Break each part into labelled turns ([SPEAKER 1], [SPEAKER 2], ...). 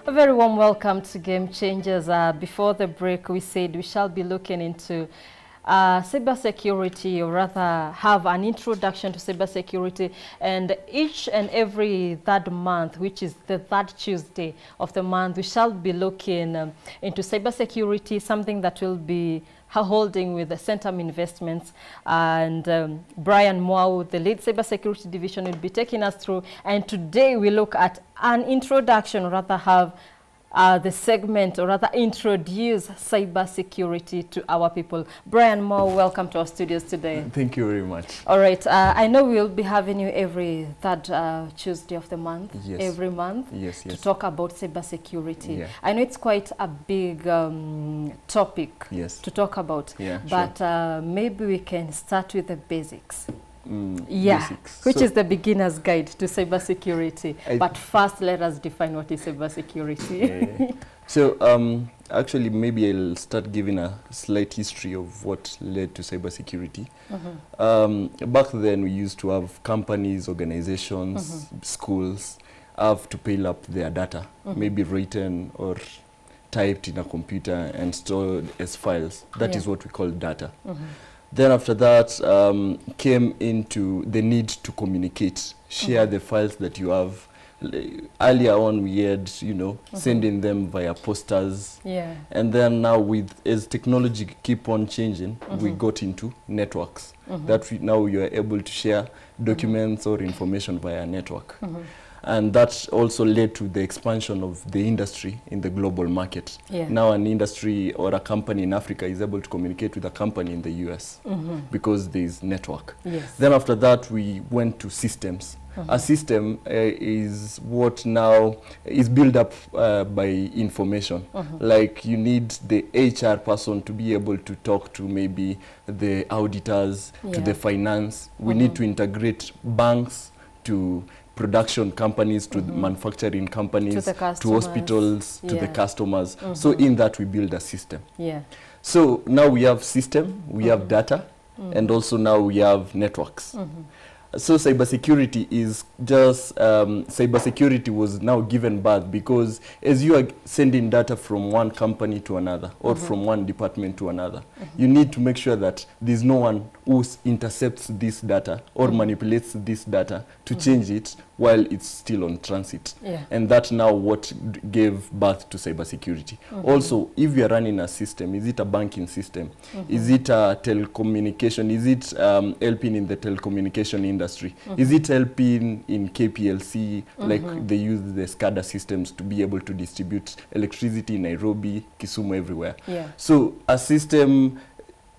[SPEAKER 1] A very warm welcome to Game Changers. Before the break, we said we shall be looking into cybersecurity, or rather have an introduction to cybersecurity. And each and every third month, which is the third Tuesday of the month, we shall be looking into cybersecurity, something that will be holding with the Centum Investments, and Brian Mwau, the lead cybersecurity division, will be taking us through. And today we look at an introduction, or rather have the segment, or rather introduce cybersecurity to our people. Brian Mwau, welcome to our studios today.
[SPEAKER 2] Thank you very much.
[SPEAKER 1] All right, I know we'll be having you every third Tuesday of the month,
[SPEAKER 2] yes.
[SPEAKER 1] every month,
[SPEAKER 2] yes,
[SPEAKER 1] to talk about cybersecurity.
[SPEAKER 2] Yeah.
[SPEAKER 1] I know it's quite a big topic
[SPEAKER 2] yes.
[SPEAKER 1] to talk about,
[SPEAKER 2] yeah,
[SPEAKER 1] but
[SPEAKER 2] sure.
[SPEAKER 1] Maybe we can start with the basics.
[SPEAKER 2] Basics.
[SPEAKER 1] Which is the beginner's guide to cybersecurity. But first, let us define what is cybersecurity.
[SPEAKER 2] So, actually, maybe I'll start giving a slight history of what led to cybersecurity. Back then, we used to have companies, organizations, schools have to pile up their data, maybe written or typed in a computer and stored as files. That is what we call data. Then after that came into the need to communicate, share the files that you have. Earlier on we had, you know, sending them via posters. And then now as technology keep on changing, we got into networks. That now you are able to share documents or information via a network. And that also led to the expansion of the industry in the global market. Now an industry or a company in Africa is able to communicate with a company in the US because there is network. Then after that, we went to systems. A system is what now is built up by information. Like you need the HR person to be able to talk to maybe the auditors, to the finance. We need to integrate banks to production companies, to manufacturing companies, to hospitals, to the customers. So in that we build a system. So now we have system, we have data, and also now we have networks. So cybersecurity is just, cybersecurity was now given birth because as you are sending data from one company to another or from one department to another, you need to make sure that there's no one who intercepts this data or manipulates this data to change it while it's still on transit. And that's now what gave birth to cybersecurity. Also, if you're running a system, is it a banking system? Is it a telecommunication? Is it helping in the telecommunication industry? Is it helping in KPLC, like they use the SCADA systems to be able to distribute electricity in Nairobi, Kisumu, everywhere? So a system,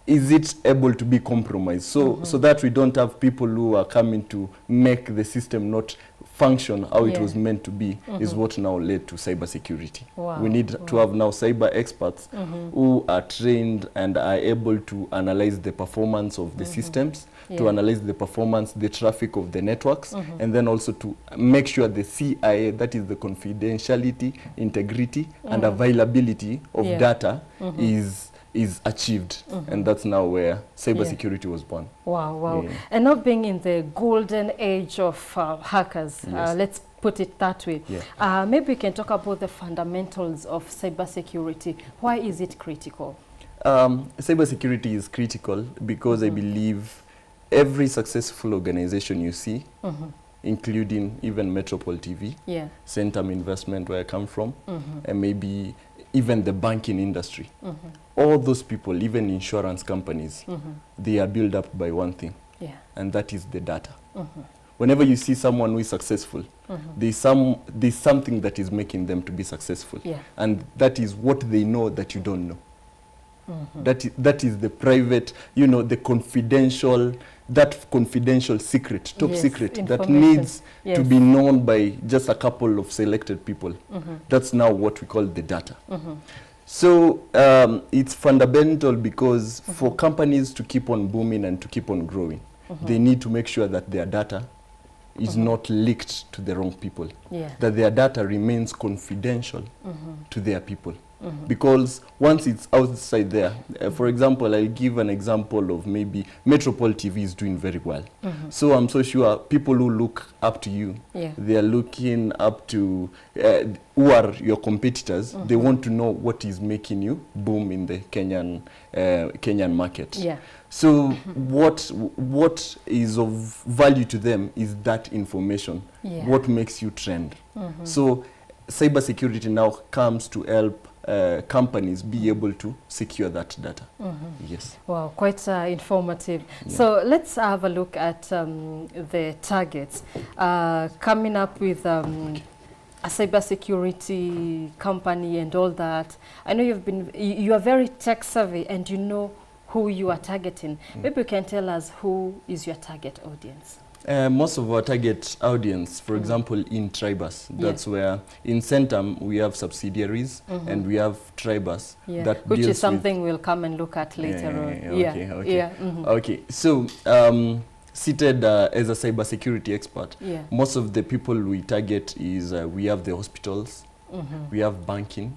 [SPEAKER 2] is it able to be compromised? So, so that we don't have people who are coming to make the system not function how it was meant to be, is what now led to cybersecurity. We need to have now cyber experts who are trained and are able to analyze the performance of the systems, to analyze the performance, the traffic of the networks, and then also to make sure the CIA, that is the confidentiality, integrity, and availability of data is achieved. And that's now where cybersecurity was born. And not being in the golden age of hackers, let's put it that way. Maybe we can talk about the fundamentals of cybersecurity. Why is it critical? Cybersecurity is critical because I believe every successful organization you see, including even Metropole TV, Centum Investment, where I come from, and maybe even the banking industry, all those people, even insurance companies, they are built up by one thing, and that is the data. Whenever you see someone who is successful, there's something that is making them to be successful, and that is what they know that you don't know. That is the private, you know, the confidential, that confidential secret, top secret, that needs to be known by just a couple of selected people. That's now what we call the data. So it's fundamental because for companies to keep on booming and to keep on growing, they need to make sure that their data is not leaked to the wrong people, that their data remains confidential to their people. Because once it's outside there, for example, I'll give an example of maybe Metropole TV is doing very well. So I'm so sure people who look up to you, they are looking up to who are your competitors. They want to know what is making you boom in the Kenyan market. So what is of value to them is that information. What makes you trend. So cybersecurity now comes to help companies be able to secure that data. Yes.
[SPEAKER 1] Wow, quite informative. So let's have a look at the targets. Coming up with a cybersecurity company and all that. I know you are very tech savvy and you know who you are targeting. Maybe you can tell us who is your target audience.
[SPEAKER 2] Most of our target audience, for example, in Tribus, that's where in Centum we have subsidiaries and we have Tribus. That
[SPEAKER 1] which is something we'll come and look at later on.
[SPEAKER 2] Okay, so seated as a cybersecurity expert, most of the people we target is we have the hospitals, we have banking,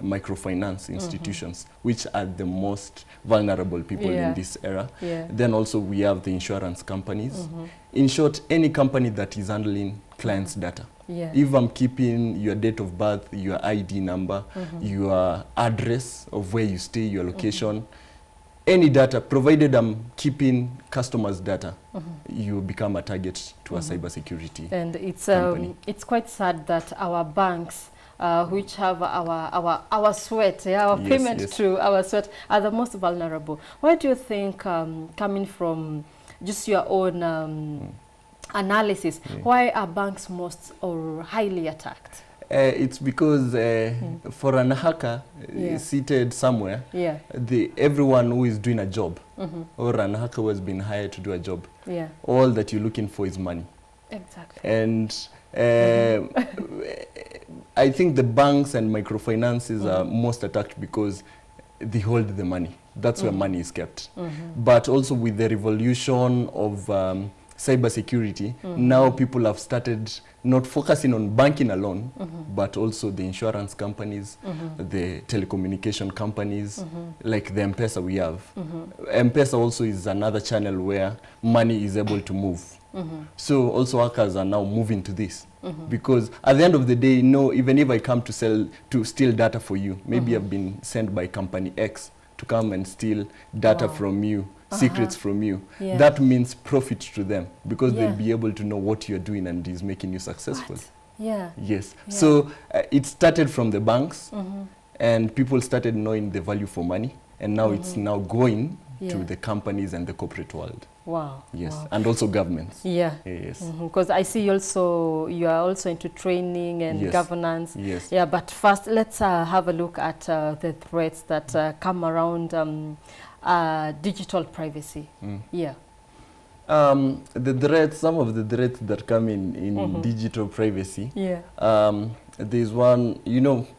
[SPEAKER 2] microfinance institutions, which are the most vulnerable people in this era. Then also we have the insurance companies. In short, any company that is handling clients' data. If I'm keeping your date of birth, your ID number, your address of where you stay, your location, any data, provided I'm keeping customers' data, you become a target to a cybersecurity
[SPEAKER 1] and it's
[SPEAKER 2] company.
[SPEAKER 1] It's quite sad that our banks which have our sweat, our payment to our sweat, are the most vulnerable. Why do you think, coming from just your own analysis, why are banks most or highly attacked?
[SPEAKER 2] It's because for an hacker seated somewhere, everyone who is doing a job or an hacker who has been hired to do a job, all that you're looking for is money.
[SPEAKER 1] Exactly.
[SPEAKER 2] And I think the banks and microfinances are most attacked because they hold the money. That's where money is kept. But also with the revolution of cybersecurity, now people have started not focusing on banking alone, but also the insurance companies, the telecommunication companies, like the M-Pesa we have. M-Pesa also is another channel where money is able to move. So also hackers are now moving to this. Because at the end of the day, even if I come to steal data for you, maybe I've been sent by company X to come and steal data from you, secrets from you. That means profit to them because they'll be able to know what you're doing and is making you successful. Yes. So it started from the banks and people started knowing the value for money, and now it's now going to the companies and the corporate world.
[SPEAKER 1] Wow.
[SPEAKER 2] Yes.
[SPEAKER 1] Wow.
[SPEAKER 2] And also governments.
[SPEAKER 1] Yes. Because I see also you are also into training and governance. But first let's have a look at the threats that come around digital privacy.
[SPEAKER 2] The threats, some of the threats that come in digital privacy. There's one,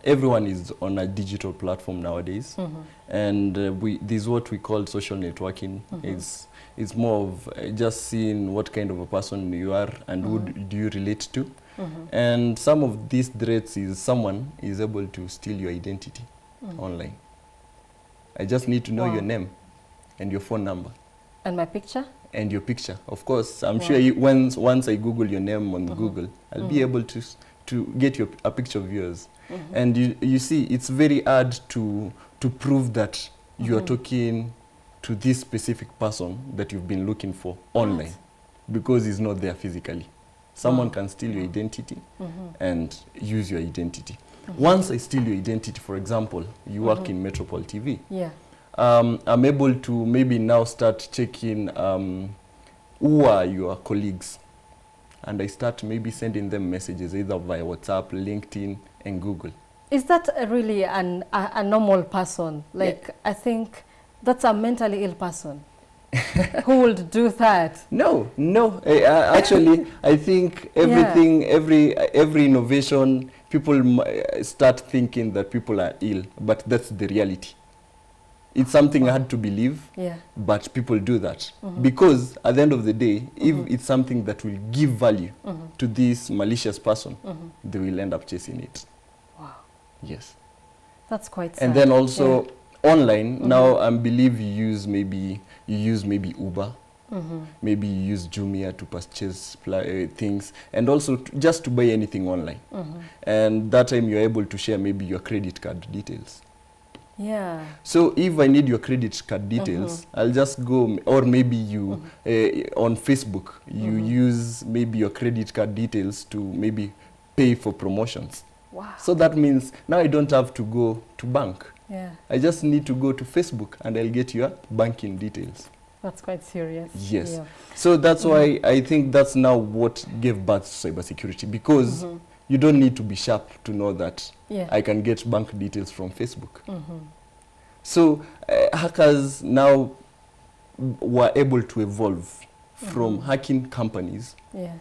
[SPEAKER 2] everyone is on a digital platform nowadays, and there's what we call social networking. It's more of just seeing what kind of a person you are and who do you relate to. And some of these threats is someone is able to steal your identity online. I just need to know your name and your phone number.
[SPEAKER 1] And my picture? And
[SPEAKER 2] your picture. Of course, I'm sure once I Google your name on Google, I'll be able to get a picture of yours. And you see, it's very hard to prove that you are talking to this specific person that you've been looking for online, because he's not there physically. Someone can steal your identity and use your identity. Once I steal your identity, for example, you work in Metropole TV. I'm able to maybe now start checking who are your colleagues. And I start maybe sending them messages either via WhatsApp, LinkedIn, and Google. Is that really a normal person? Like, I think that's a mentally ill person who would do that. No. Actually, I think everything, every innovation, people start thinking that people are ill, but that's the reality. It's something hard to believe, but people do that. Because at the end of the day, if it's something that will give value to this malicious person, they will end up chasing it. Wow. Yes.
[SPEAKER 1] That's quite sad.
[SPEAKER 2] And then also online, now I believe you use maybe Uber. Maybe you use Jumia to purchase things, and also just to buy anything online. And that time you're able to share maybe your credit card details.
[SPEAKER 1] Yeah.
[SPEAKER 2] So if I need your credit card details, I'll just go, or maybe you, on Facebook, you use maybe your credit card details to maybe pay for promotions.
[SPEAKER 1] Wow.
[SPEAKER 2] So that means now I don't have to go to bank.
[SPEAKER 1] Yeah.
[SPEAKER 2] I just need to go to Facebook and I'll get your banking details.
[SPEAKER 1] That's quite serious.
[SPEAKER 2] Yes.
[SPEAKER 1] Yeah.
[SPEAKER 2] So that's why I think that's now what gave birth to cybersecurity, because you don't need to be sharp to know that I can get bank details from Facebook. So hackers now were able to evolve from hacking companies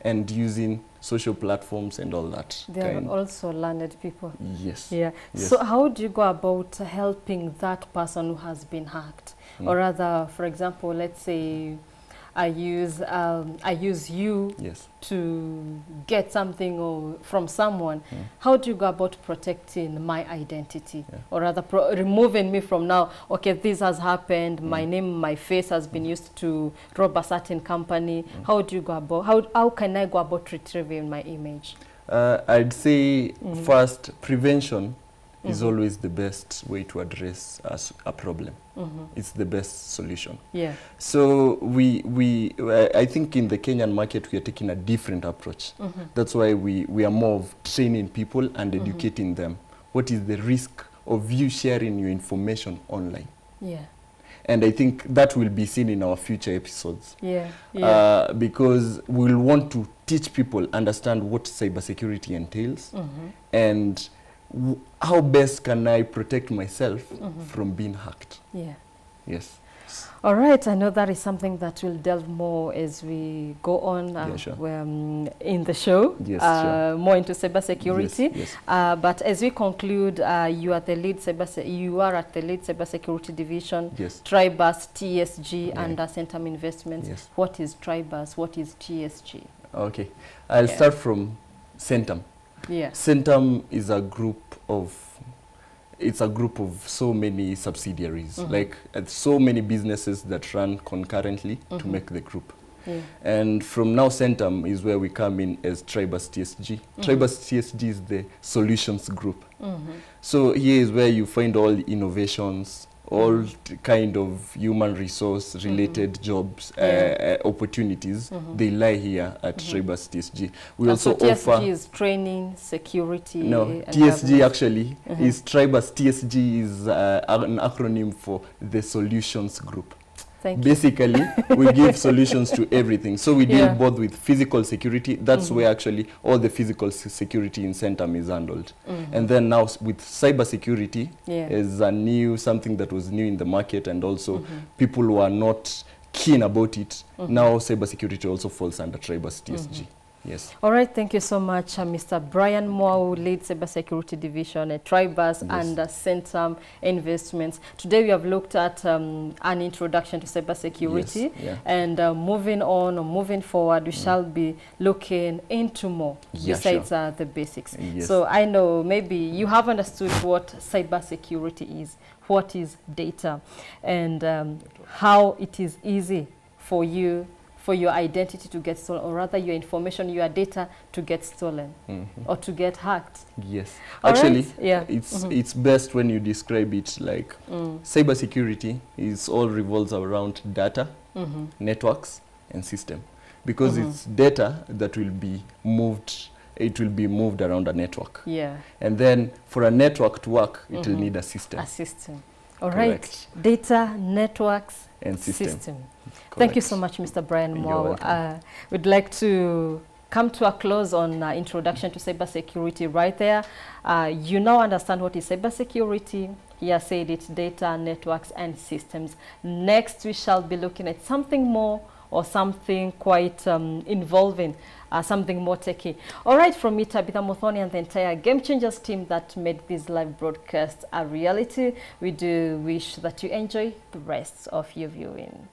[SPEAKER 2] and using social platforms and all that.
[SPEAKER 1] They are also learned people.
[SPEAKER 2] Yes.
[SPEAKER 1] Yeah.
[SPEAKER 2] Yes.
[SPEAKER 1] So how do you go about helping that person who has been hacked? Or rather, for example, let's say I use you to get something or from someone. How do you go about protecting my identity? Or rather, removing me from now, okay, this has happened, my name, my face has been used to rob a certain company. How do you go about, how can I go about retrieving my image?
[SPEAKER 2] I'd say first, prevention is always the best way to address a problem. It's the best solution.
[SPEAKER 1] Yeah.
[SPEAKER 2] So I think in the Kenyan market we are taking a different approach. That's why we are more of training people and educating them. What is the risk of you sharing your information online? Yeah. And I think that will be seen in our future episodes. Yeah. Yeah. Because we'll want to teach people understand what cybersecurity entails and how best can I protect myself from being hacked? Yeah. Yes.
[SPEAKER 1] All right. I know that is something that we'll delve more as we go on in the show. Yes, sure. More into cybersecurity. Yes, yes. But as we conclude, you are at the lead cybersecurity division. Yes. Tribus, TSG, and Centum Investments. Yes. What is Tribus? What is TSG?
[SPEAKER 2] Okay. I'll start from Centum. Yeah. Centum is a group of, so many subsidiaries, like so many businesses that run concurrently to make the group. Yeah. And from now, Centum is where we come in as Tribus TSG. Tribus TSG is the solutions group. So here is where you find all innovations, all kind of human resource related jobs, opportunities, they lie here at Tribus TSG. We also
[SPEAKER 1] TSG
[SPEAKER 2] offer...
[SPEAKER 1] is training, security...
[SPEAKER 2] No, TSG actually is Tribus. TSG is an acronym for the Solutions Group. Basically, we give solutions to everything. So we deal both with physical security. That's where actually all the physical security in Centum is handled. And then now with cybersecurity is something that was new in the market, and also people who are not keen about it. Now cybersecurity also falls under Tribus TSG. Yes. All right. Thank you so much, Mr. Brian Moore, who leads Cybersecurity Division at Tribus and Centum Investments. Today we have looked at an introduction to cybersecurity, and moving forward, we shall be looking into more besides the basics. So I know maybe you have understood what cybersecurity is, what is data, and how it is easy for you, for your identity to get stolen, or rather your information, your data to get stolen or to get hacked. Yes. Actually, it's best when you describe it like cybersecurity all revolves around data, networks, and system. Because it's data that will be moved, it will be moved around a network. Yeah. And then for a network to work, it will need a system. A system. All right. Data, networks, and system. Thank you so much, Mr. Brian Moore. We'd like to come to a close on introduction to cybersecurity right there. You now understand what is cybersecurity. He has said it's data, networks, and systems. Next, we shall be looking at something more, or something quite involving, something more techy. All right, from me, Tabitha Muthoni, and the entire Game Changers team that made this live broadcast a reality, we do wish that you enjoy the rest of your viewing.